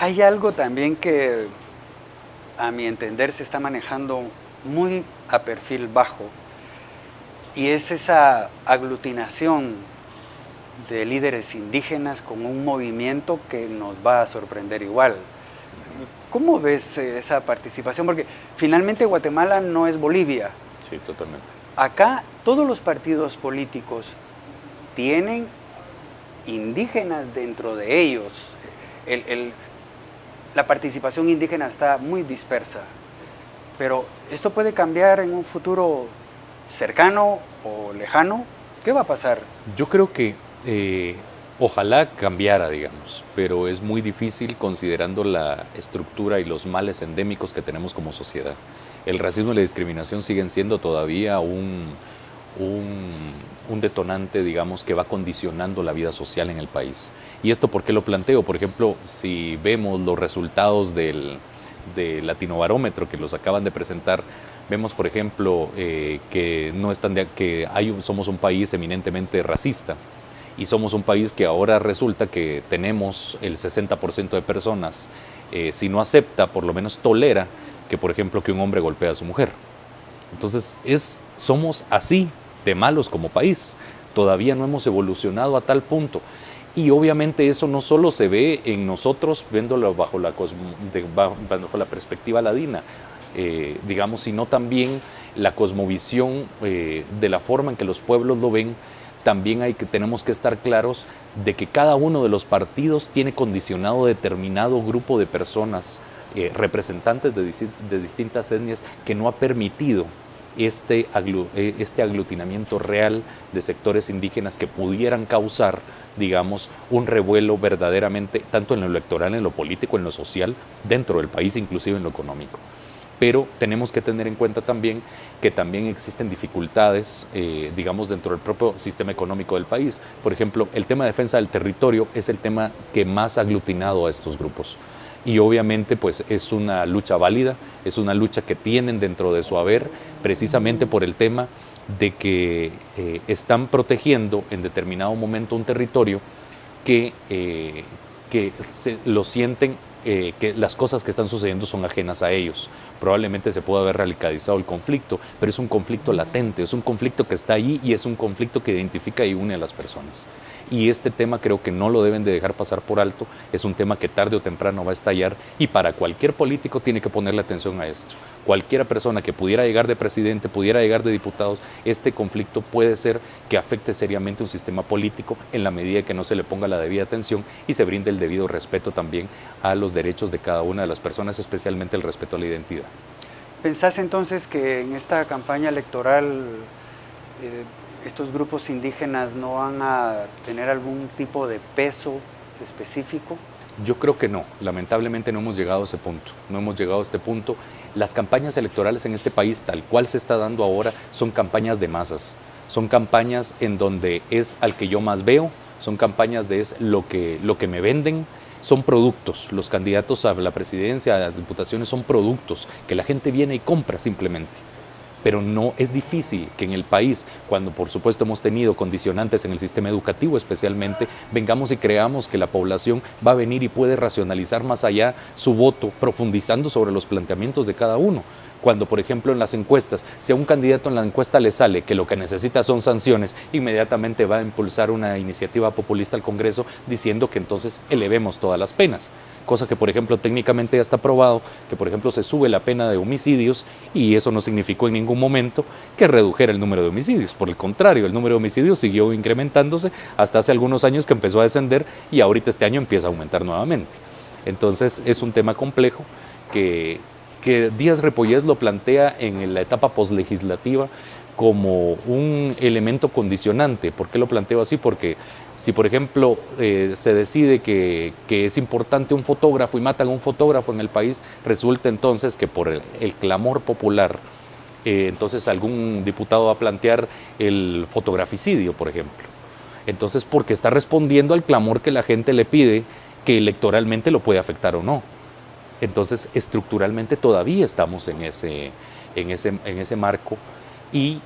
Hay algo también que, a mi entender, se está manejando muy a perfil bajo, y es esa aglutinación de líderes indígenas con un movimiento que nos va a sorprender igual. ¿Cómo ves esa participación? Porque finalmente Guatemala no es Bolivia. Sí, totalmente. Acá todos los partidos políticos tienen indígenas dentro de ellos. El, el, la participación indígena está muy dispersa, pero esto puede cambiar en un futuro cercano o lejano. ¿Qué va a pasar? Yo creo que ojalá cambiara, digamos, pero es muy difícil considerando la estructura y los males endémicos que tenemos como sociedad. El racismo y la discriminación siguen siendo todavía un detonante, digamos, que va condicionando la vida social en el país. ¿Y esto por qué lo planteo? Por ejemplo, si vemos los resultados del Latinobarómetro que los acaban de presentar, vemos, por ejemplo, que somos un país eminentemente racista, y somos un país que ahora resulta que tenemos el 60% de personas, si no acepta, por lo menos tolera que, por ejemplo, que un hombre golpee a su mujer. Entonces, somos así de malos como país. Todavía no hemos evolucionado a tal punto. Y obviamente eso no solo se ve en nosotros, viéndolo bajo la perspectiva ladina, digamos, sino también la cosmovisión de la forma en que los pueblos lo ven. También tenemos que estar claros de que cada uno de los partidos tiene condicionado determinado grupo de personas, representantes de distintas etnias, que no ha permitido este aglutinamiento real de sectores indígenas que pudieran causar, digamos, un revuelo verdaderamente, tanto en lo electoral, en lo político, en lo social, dentro del país, inclusive en lo económico. Pero tenemos que tener en cuenta también que también existen dificultades, digamos, dentro del propio sistema económico del país. Por ejemplo, el tema de defensa del territorio es el tema que más ha aglutinado a estos grupos. Y obviamente pues es una lucha válida, es una lucha que tienen dentro de su haber, precisamente por el tema de que están protegiendo en determinado momento un territorio que lo sienten, que las cosas que están sucediendo son ajenas a ellos. Probablemente se pueda haber radicalizado el conflicto, pero es un conflicto latente, es un conflicto que está ahí y es un conflicto que identifica y une a las personas. Y este tema creo que no lo deben de dejar pasar por alto, es un tema que tarde o temprano va a estallar, y para cualquier político tiene que ponerle atención a esto. Cualquier persona que pudiera llegar de presidente, pudiera llegar de diputados, este conflicto puede ser que afecte seriamente un sistema político en la medida que no se le ponga la debida atención y se brinde el debido respeto también a los derechos de cada una de las personas, especialmente el respeto a la identidad. ¿Pensás entonces que en esta campaña electoral estos grupos indígenas no van a tener algún tipo de peso específico? Yo creo que no, lamentablemente no hemos llegado a ese punto, no hemos llegado a este punto. Las campañas electorales en este país, tal cual se está dando ahora, son campañas de masas, son campañas en donde es al que yo más veo, son campañas de es lo que me venden, son productos. Los candidatos a la presidencia, a las diputaciones, son productos que la gente viene y compra simplemente. Pero no es difícil que en el país, cuando por supuesto hemos tenido condicionantes en el sistema educativo especialmente, vengamos y creamos que la población va a venir y puede racionalizar más allá su voto, profundizando sobre los planteamientos de cada uno. Cuando, por ejemplo, en las encuestas, si a un candidato en la encuesta le sale que lo que necesita son sanciones, inmediatamente va a impulsar una iniciativa populista al Congreso diciendo que entonces elevemos todas las penas. Cosa que, por ejemplo, técnicamente ya está probado, que, por ejemplo, se sube la pena de homicidios y eso no significó en ningún momento que redujera el número de homicidios. Por el contrario, el número de homicidios siguió incrementándose hasta hace algunos años, que empezó a descender, y ahorita este año empieza a aumentar nuevamente. Entonces, es un tema complejo que Díaz Repollés lo plantea en la etapa poslegislativa como un elemento condicionante. ¿Por qué lo planteo así? Porque si, por ejemplo, se decide que es importante un fotógrafo y matan a un fotógrafo en el país, resulta entonces que por el clamor popular, entonces algún diputado va a plantear el fotograficidio, por ejemplo. Entonces, porque está respondiendo al clamor que la gente le pide, que electoralmente lo puede afectar o no. Entonces, estructuralmente todavía estamos en ese marco Y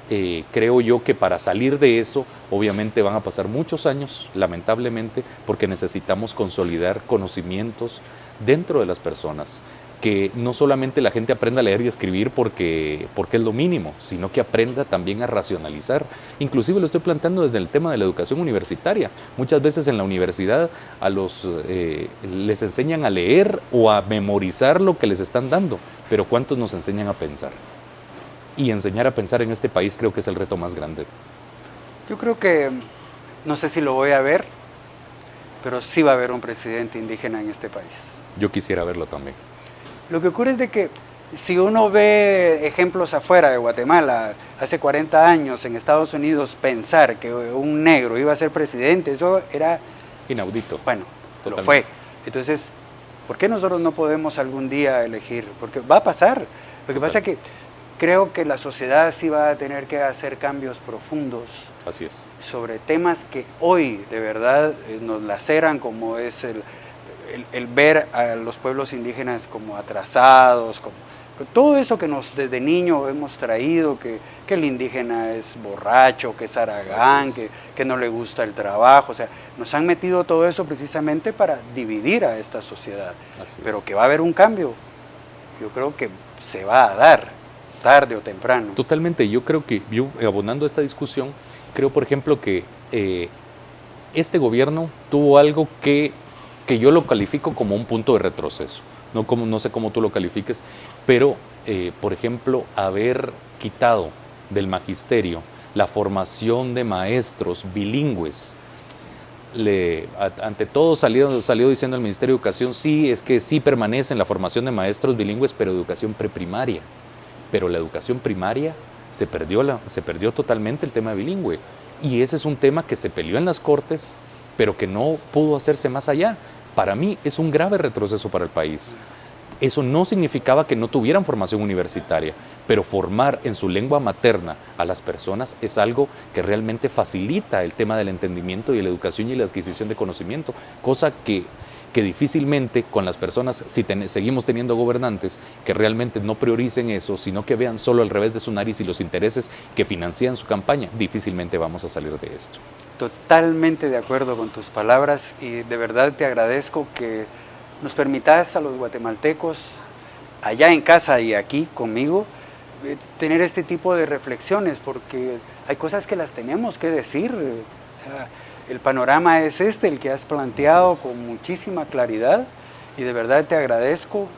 creo yo que para salir de eso, obviamente van a pasar muchos años, lamentablemente, porque necesitamos consolidar conocimientos dentro de las personas, que no solamente la gente aprenda a leer y escribir porque es lo mínimo, sino que aprenda también a racionalizar. Inclusive lo estoy planteando desde el tema de la educación universitaria. Muchas veces en la universidad les enseñan a leer o a memorizar lo que les están dando, pero ¿cuántos nos enseñan a pensar? Y enseñar a pensar en este país creo que es el reto más grande. Yo creo que, no sé si lo voy a ver, pero sí va a haber un presidente indígena en este país. Yo quisiera verlo también. Lo que ocurre es de que si uno ve ejemplos afuera de Guatemala, hace 40 años en Estados Unidos, pensar que un negro iba a ser presidente, eso era inaudito. Bueno, totalmente. Lo fue. Entonces, ¿por qué nosotros no podemos algún día elegir? Porque va a pasar. Lo que pasa es que creo que la sociedad sí va a tener que hacer cambios profundos. Así es. Sobre temas que hoy de verdad nos laceran, como es el ver a los pueblos indígenas como atrasados, como todo eso que desde niño hemos traído, que el indígena es borracho, que es haragán, que no le gusta el trabajo. O sea, nos han metido todo eso precisamente para dividir a esta sociedad. Pero que va a haber un cambio, yo creo que se va a dar, tarde o temprano. Totalmente. Yo creo que, abonando a esta discusión, creo, por ejemplo, que este gobierno tuvo algo que yo lo califico como un punto de retroceso. No sé cómo tú lo califiques, pero, por ejemplo, haber quitado del magisterio la formación de maestros bilingües. Ante todo salió diciendo el Ministerio de Educación, sí, es que sí permanece en la formación de maestros bilingües, pero educación preprimaria. Pero la educación primaria se perdió totalmente el tema bilingüe. Y ese es un tema que se peleó en las Cortes, pero que no pudo hacerse más allá. Para mí es un grave retroceso para el país. Eso no significaba que no tuvieran formación universitaria, pero formar en su lengua materna a las personas es algo que realmente facilita el tema del entendimiento y la educación y la adquisición de conocimiento, cosa que difícilmente con las personas, si seguimos teniendo gobernantes que realmente no prioricen eso, sino que vean solo al revés de su nariz y los intereses que financian su campaña, difícilmente vamos a salir de esto. Totalmente de acuerdo con tus palabras y de verdad te agradezco que nos permitas a los guatemaltecos, allá en casa y aquí conmigo, tener este tipo de reflexiones, porque hay cosas que las tenemos que decir. O sea, el panorama es el que has planteado con muchísima claridad y de verdad te agradezco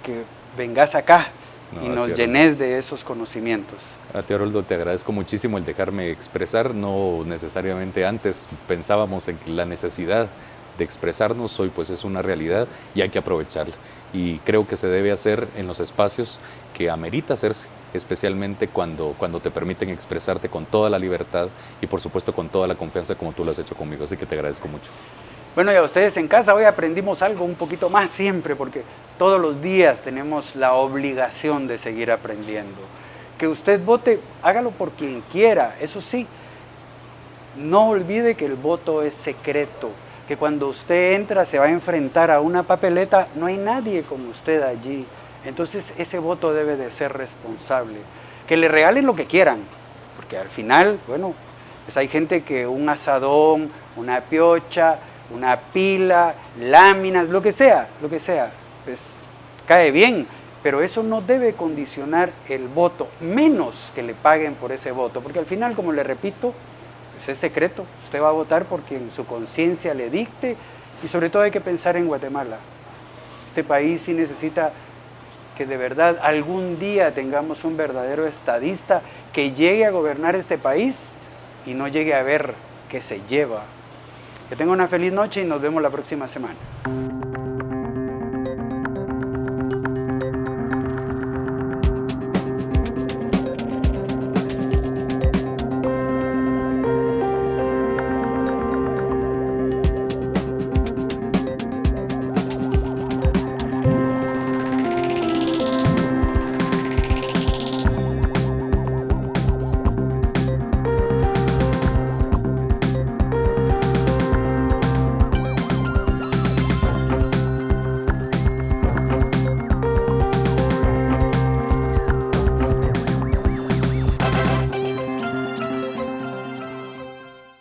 que vengas acá y nos llenes de esos conocimientos. A ti, Haroldo, te agradezco muchísimo el dejarme expresar. No necesariamente antes pensábamos en la necesidad de expresarnos, hoy pues es una realidad y hay que aprovecharla. Y creo que se debe hacer en los espacios que amerita hacerse, especialmente cuando te permiten expresarte con toda la libertad y por supuesto con toda la confianza como tú lo has hecho conmigo, así que te agradezco mucho. Bueno, y a ustedes en casa hoy aprendimos algo un poquito más siempre, porque todos los días tenemos la obligación de seguir aprendiendo. Que usted vote, hágalo por quien quiera, eso sí, no olvide que el voto es secreto, que cuando usted entra se va a enfrentar a una papeleta, no hay nadie como usted allí. Entonces ese voto debe de ser responsable. Que le regalen lo que quieran, porque al final, bueno, pues hay gente que un asadón, una piocha, una pila, láminas, lo que sea, pues cae bien, pero eso no debe condicionar el voto, menos que le paguen por ese voto, porque al final, como le repito, pues es secreto, usted va a votar por quien su conciencia le dicte y sobre todo hay que pensar en Guatemala. Este país sí necesita que de verdad algún día tengamos un verdadero estadista que llegue a gobernar este país y no llegue a ver qué se lleva. Que tenga una feliz noche y nos vemos la próxima semana.